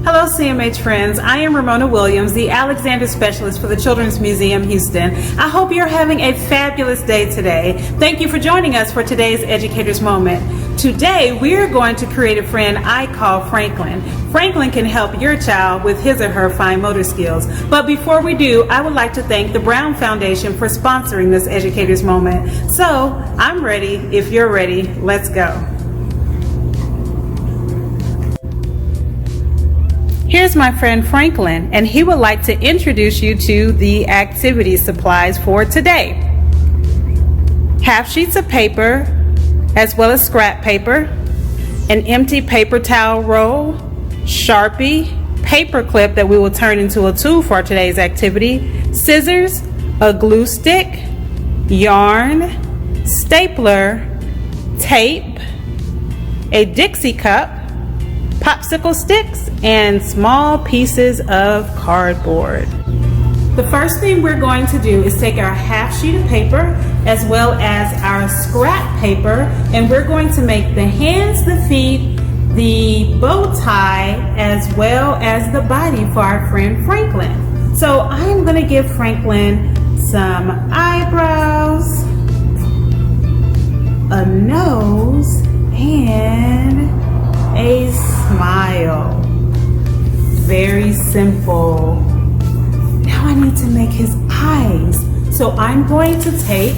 Hello CMH friends, I am Ramona Williams, the Alexander Specialist for the Children's Museum Houston. I hope you're having a fabulous day today. Thank you for joining us for today's Educator's Moment. Today we're going to create a friend I call Franklin. Franklin can help your child with his or her fine motor skills. But before we do, I would like to thank the Brown Foundation for sponsoring this Educator's Moment. So I'm ready. If you're ready, let's go. Here's my friend Franklin, and he would like to introduce you to the activity supplies for today. Half sheets of paper, as well as scrap paper, an empty paper towel roll, Sharpie, paper clip that we will turn into a tool for today's activity, scissors, a glue stick, yarn, stapler, tape, a Dixie cup, popsicle sticks, and small pieces of cardboard. The first thing we're going to do is take our half sheet of paper as well as our scrap paper, and we're going to make the hands, the feet, the bow tie, as well as the body for our friend Franklin. So I'm going to give Franklin some eyebrows, a nose, and a smile. Very simple. Now I need to make his eyes. So I'm going to take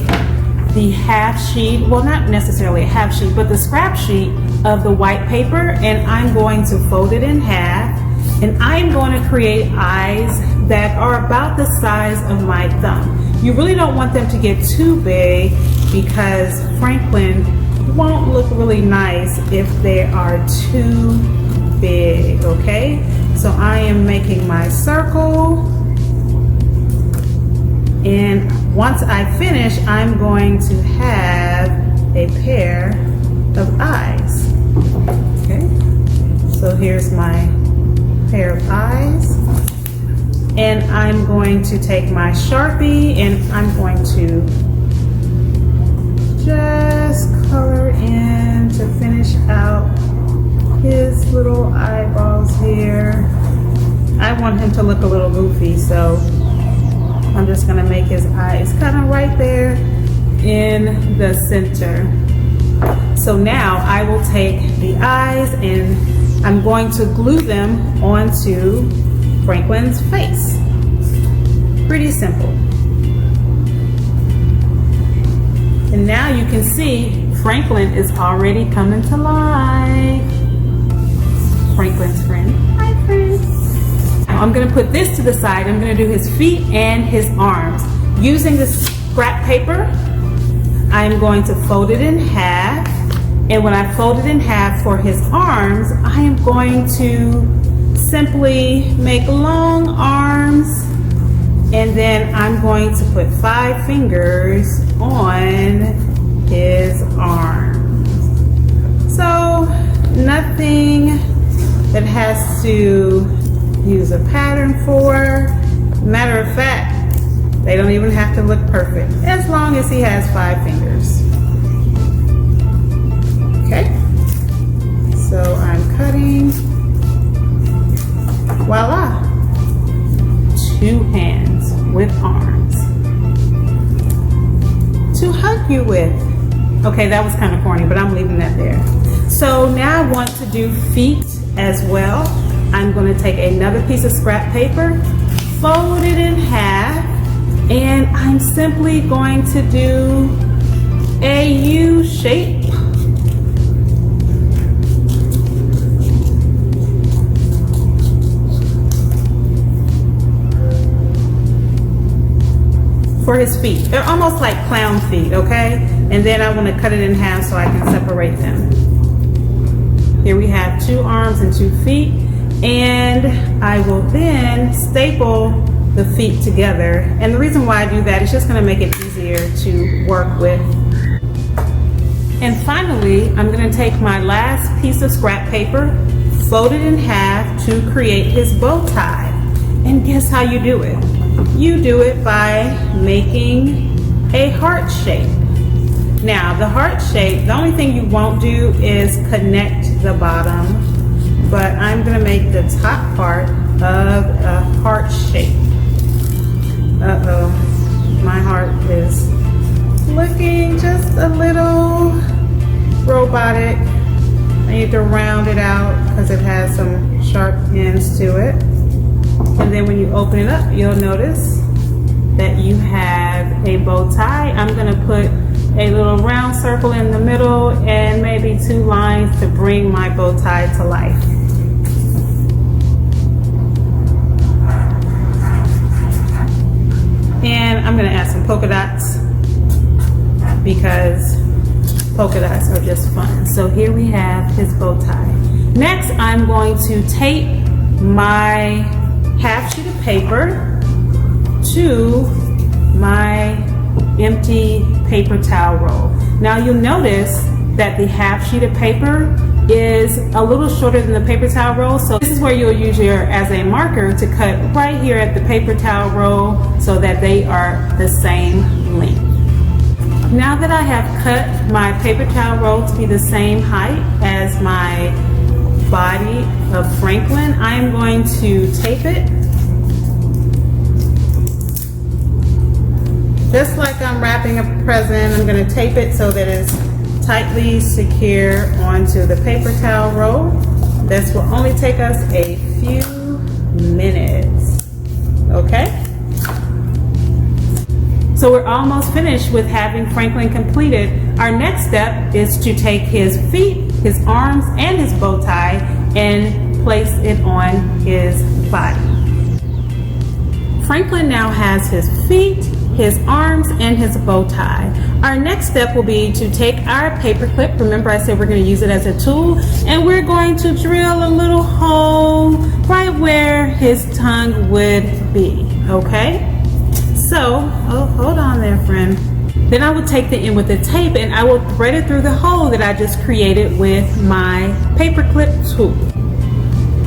the half sheet, well, not necessarily a half sheet, but the scrap sheet of the white paper, and I'm going to fold it in half, and I'm going to create eyes that are about the size of my thumb. You really don't want them to get too big because Franklin won't look really nice if they are too big, okay? So I am making my circle, and once I finish, I'm going to have a pair of eyes. Okay, so here's my pair of eyes, and I'm going to take my Sharpie and I'm going to just color in to finish out his little eyeballs here. I want him to look a little goofy, so I'm just gonna make his eyes kind of right there in the center. So now I will take the eyes and I'm going to glue them onto Franklin's face. Pretty simple. And now you can see Franklin is already coming to life. Franklin's friend. Hi, friend. Now I'm going to put this to the side. I'm going to do his feet and his arms. Using the scrap paper, I'm going to fold it in half. And when I fold it in half for his arms, I am going to simply make long arms, and then I'm going to put 5 fingers on his arms. So nothing that has to use a pattern for. Matter of fact, they don't even have to look perfect as long as he has 5 fingers. Okay, so I'm cutting. Voila, 2 hands with arms to hug you with. Okay, that was kind of corny, but I'm leaving that there. So now I want to do feet as well. I'm going to take another piece of scrap paper, fold it in half, and I'm simply going to do a U shape. For his feet. They're almost like clown feet, okay? And then I want to cut it in half so I can separate them. Here we have 2 arms and 2 feet, and I will then staple the feet together. And the reason why I do that is just going to make it easier to work with. And finally, I'm going to take my last piece of scrap paper, fold it in half to create his bow tie. And guess how you do it? You do it by making a heart shape. Now, the heart shape, the only thing you won't do is connect the bottom but I'm gonna make the top part of a heart shape. Uh-oh, my heart is looking just a little robotic. I need to round it out because it has some sharp ends to it. And then when you open it up, you'll notice that you have a bow tie. I'm gonna put a little round circle in the middle and maybe 2 lines to bring my bow tie to life. And I'm gonna add some polka dots because polka dots are just fun. So here we have his bow tie. Next, I'm going to tape my half sheet of paper to my empty paper towel roll. Now you'll notice that the half sheet of paper is a little shorter than the paper towel roll. So this is where you'll use your as a marker to cut right here at the paper towel roll so that they are the same length. Now that I have cut my paper towel roll to be the same height as my body of Franklin, I am going to tape it just like I'm wrapping a present. I'm going to tape it so that it's tightly secure onto the paper towel roll. This will only take us a few minutes. Okay? So we're almost finished with having Franklin completed. Our next step is to take his feet, his arms, and his bow tie and place it on his body. Franklin now has his feet, his arms, and his bow tie. Our next step will be to take our paper clip. Remember I said we're going to use it as a tool, and we're going to drill a little hole right where his tongue would be, okay? So, oh, hold on there, friend. Then I will take the end with the tape and I will thread it through the hole that I just created with my paper clip tool.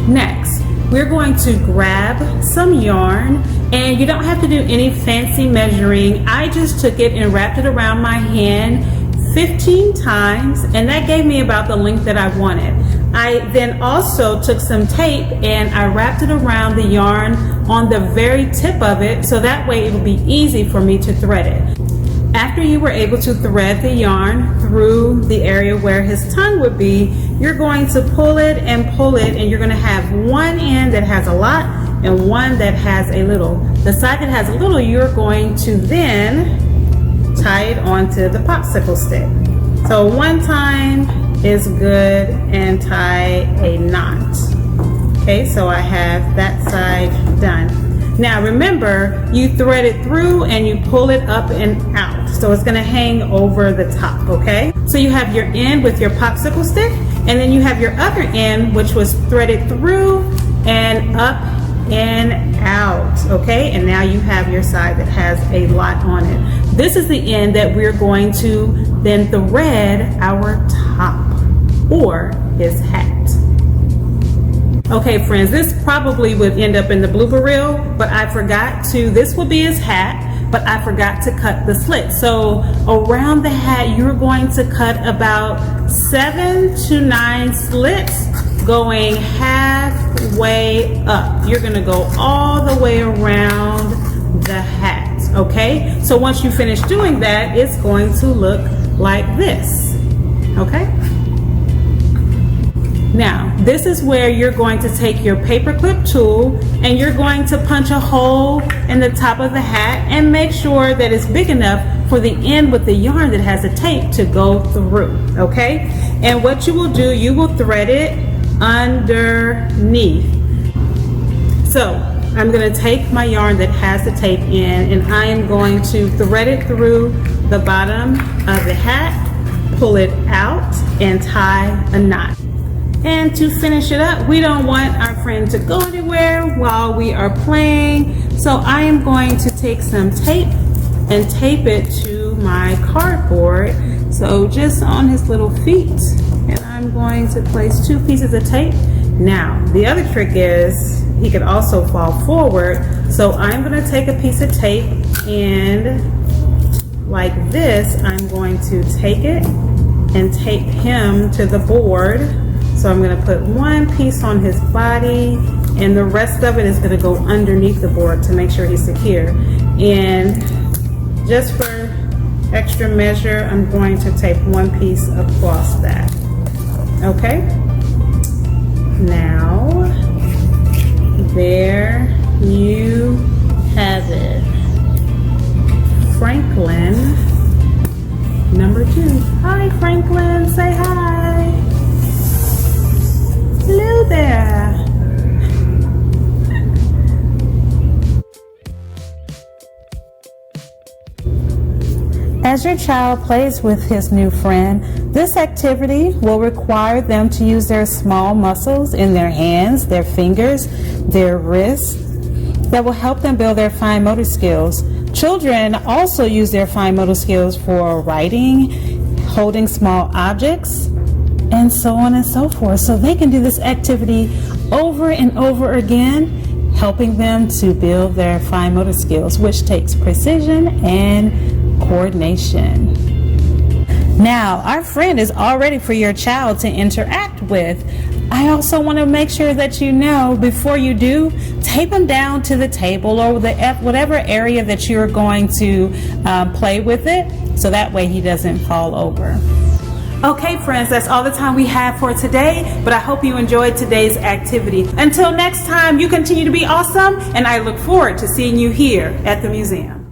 Next, we're going to grab some yarn, and you don't have to do any fancy measuring. I just took it and wrapped it around my hand 15 times, and that gave me about the length that I wanted. I then also took some tape and I wrapped it around the yarn on the very tip of it, so that way it will be easy for me to thread it. After you were able to thread the yarn through the area where his tongue would be, you're going to pull it, and you're going to have one end that has a lot and one that has a little. The side that has a little, you're going to then tie it onto the popsicle stick. So one time is good, and tie a knot. Okay, so I have that side done. Now remember, you thread it through and you pull it up and out. So it's gonna hang over the top, okay? So you have your end with your popsicle stick, and then you have your other end, which was threaded through and up and out, okay? And now you have your side that has a lot on it. This is the end that we're going to then thread our top, or his hat. Okay friends, this probably would end up in the blooper reel, but I forgot to, this will be his hat, but I forgot to cut the slit. So around the hat, you're going to cut about 7 to 9 slits going halfway up. You're gonna go all the way around the hat, okay? So once you finish doing that, it's going to look like this, okay? Now, this is where you're going to take your paperclip tool and you're going to punch a hole in the top of the hat and make sure that it's big enough for the end with the yarn that has the tape to go through, okay? And what you will do, you will thread it underneath. So, I'm going to take my yarn that has the tape in, and I am going to thread it through the bottom of the hat, pull it out, and tie a knot. And to finish it up, we don't want our friend to go anywhere while we are playing. So I am going to take some tape and tape it to my cardboard. So just on his little feet. And I'm going to place 2 pieces of tape. Now, the other trick is he could also fall forward. So I'm gonna take a piece of tape, and like this, I'm going to take it and tape him to the board So I'm going to put one piece on his body, and the rest of it is going to go underneath the board to make sure he's secure. And just for extra measure, I'm going to tape one piece across that. Okay? Now, there you have it. Franklin, number 2. Hi, Franklin. Say hi. Hello there. As your child plays with his new friend, this activity will require them to use their small muscles in their hands, their fingers, their wrists, that will help them build their fine motor skills. Children also use their fine motor skills for writing, holding small objects, and so on and so forth. So they can do this activity over and over again, helping them to build their fine motor skills, which takes precision and coordination. Now, our friend is all ready for your child to interact with. I also want to make sure that you know, before you do, tape him down to the table or whatever area that you're going to play with it, so that way he doesn't fall over. Okay, friends, that's all the time we have for today, but I hope you enjoyed today's activity. Until next time, you continue to be awesome, and I look forward to seeing you here at the museum.